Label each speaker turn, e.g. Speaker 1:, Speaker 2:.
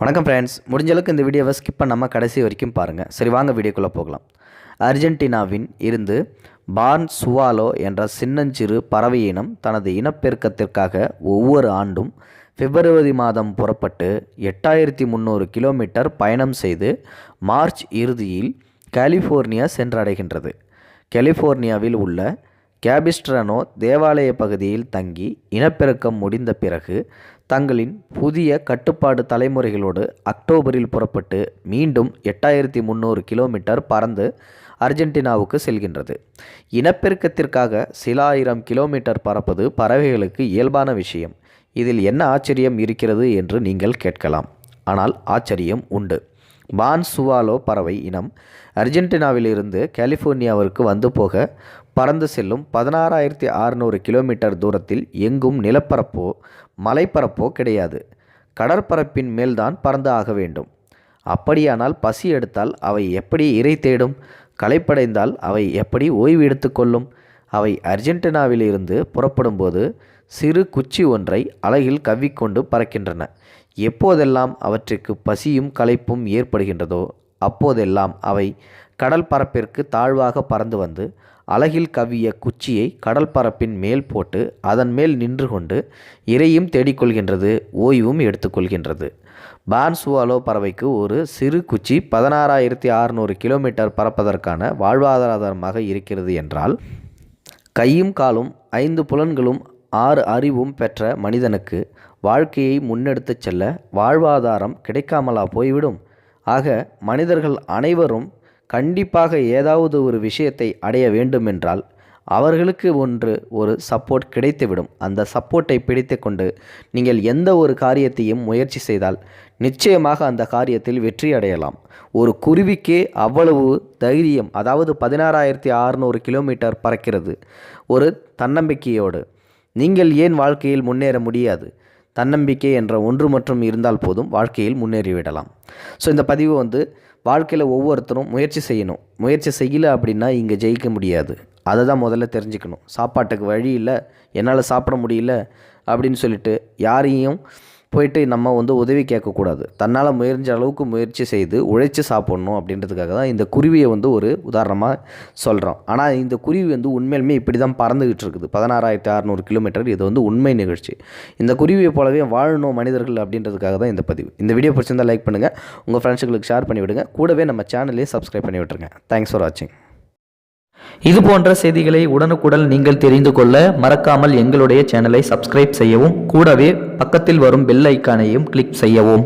Speaker 1: வணக்கம் ஃப்ரெண்ட்ஸ், முடிஞ்ச அளவுக்கு இந்த வீடியோவை ஸ்கிப் பண்ணாமல் கடைசி வரைக்கும் பாருங்கள். சரி, வாங்க வீடியோக்குள்ளே போகலாம். அர்ஜென்டினாவின் இருந்து பார்ன் சுவாலோ என்ற சின்னஞ்சிறு பறவை இனம் தனது இனப்பெருக்கத்திற்காக ஒவ்வொரு ஆண்டும் பிப்ரவரி மாதம் புறப்பட்டு 8300 கிலோமீட்டர் பயணம் செய்து மார்ச் இறுதியில் கலிஃபோர்னியா சென்றடைகின்றது. கலிஃபோர்னியாவில் உள்ள கேபிஸ்ட்ரானோ தேவாலய பகுதியில் தங்கி இனப்பெருக்கம் முடிந்த பிறகு தங்களின் புதிய கட்டுப்பாடு தலைமுறைகளோடு அக்டோபரில் புறப்பட்டு மீண்டும் 8300 கிலோமீட்டர் பறந்து அர்ஜென்டினாவுக்கு செல்கின்றது. இனப்பெருக்கத்திற்காக சில ஆயிரம் கிலோமீட்டர் பறப்பது பறவைகளுக்கு இயல்பான விஷயம். இதில் என்ன ஆச்சரியம் இருக்கிறது என்று நீங்கள் கேட்கலாம். ஆனால் ஆச்சரியம் உண்டு. பார்ன் சுவாலோ பறவை இனம் அர்ஜென்டினாவிலிருந்து கலிஃபோர்னியாவிற்கு வந்து போக பறந்து செல்லும் 16,600 கிலோமீட்டர் தூரத்தில் எங்கும் நிலப்பரப்போ மலைப்பரப்போ கிடையாது. கடற்பரப்பின் மேல்தான் பறந்து ஆக வேண்டும். அப்படியானால் பசி எடுத்தால் அவை எப்படி இரை தேடும்? களைப்படைந்தால் அவை எப்படி ஓய்வு எடுத்துக்கொள்ளும்? அவை அர்ஜென்டினாவிலிருந்து புறப்படும்போது சிறு குச்சி ஒன்றை அலகில் கவ்விக்கொண்டு பறக்கின்றன. எப்போதெல்லாம் அவற்றிற்கு பசியும் களைப்பும் ஏற்படுகின்றதோ அப்போதெல்லாம் அவை கடல் பரப்பிற்கு தாழ்வாக பறந்து வந்து அலகில் கவ்விய குச்சியை கடல் பரப்பின் மேல் போட்டு அதன் மேல் நின்று கொண்டு இரையும் தேடிக்கொள்கின்றது, ஓய்வும் எடுத்துக்கொள்கின்றது. பார்ன் சுவாலோ பறவைக்கு ஒரு சிறு குச்சி 16,600 கிலோமீட்டர் பறப்பதற்கான வாழ்வாதாரமாக இருக்கிறது என்றால், கையும் காலும் 5 புலன்களும் 6 அறிவும் பெற்ற மனிதனுக்கு வாழ்க்கையை முன்னெடுத்துச் செல்ல வாழ்வாதாரம் கிடைக்காமலா போய்விடும்? ஆக மனிதர்கள் அனைவரும் கண்டிப்பாக ஏதாவது ஒரு விஷயத்தை அடைய வேண்டுமென்றால் அவர்களுக்கு ஒரு சப்போர்ட் கிடைத்துவிடும். அந்த சப்போர்ட்டை பிடித்து கொண்டு நீங்கள் எந்த ஒரு காரியத்தையும் முயற்சி செய்தால் நிச்சயமாக அந்த காரியத்தில் வெற்றி அடையலாம். ஒரு குருவிக்கே அவ்வளவு தைரியம், அதாவது 16,600 கிலோமீட்டர் பறக்கிறது ஒரு தன்னம்பிக்கையோடு. நீங்கள் ஏன் வாழ்க்கையில் முன்னேற முடியாது? தன்னம்பிக்கை என்ற ஒன்று மற்றும் இருந்தால் போதும், வாழ்க்கையில் முன்னேறிவிடலாம். ஸோ இந்த பதிவு வாழ்க்கையில் ஒவ்வொருத்தரும் முயற்சி செய்யணும். முயற்சி செய்யலை அப்படின்னா இங்கே ஜெயிக்க முடியாது. அதை தான் முதல்ல தெரிஞ்சுக்கணும். சாப்பாட்டுக்கு வழி இல்லை, என்னால் சாப்பிட முடியல அப்படின்னு சொல்லிட்டு யாரையும் போயிட்டு நம்ம உதவி கேட்கக்கூடாது. தன்னால் முயன்ற அளவுக்கு முயற்சி செய்து உழைச்சி சாப்பிட்ணும் அப்படின்றதுக்காக தான் இந்த குருவியை ஒரு உதாரணமாக சொல்கிறோம். ஆனால் இந்த குருவி உண்மையிலுமே இப்படி தான் பறந்துக்கிட்டு இருக்குது. 16,600 கிலோமீட்டர். இது உண்மை நிகழ்ச்சி. இந்த குருவியை போலவே வாழணும் மனிதர்கள் அப்படின்றதுக்காக தான் இந்த பதிவு. இந்த வீடியோ பிடிச்சிருந்தால் லைக் பண்ணுங்கள், உங்கள் ஃப்ரெண்ட்ஸுங்களுக்கு ஷேர் பண்ணி விடுங்க, கூடவே நம்ம சேனலையும் சப்ஸ்கிரைப் பண்ணி விட்டுருங்க. தேங்க்ஸ் ஃபார் வாட்சிங்.
Speaker 2: இது போன்ற செய்திகளை உடனுக்குடன் நீங்கள் தெரிந்து கொள்ள மறக்காமல் எங்களுடைய சேனலை சப்ஸ்கிரைப் செய்யவும், கூடவே பக்கத்தில் வரும் பெல் ஐக்கானையும் கிளிக் செய்யவும்.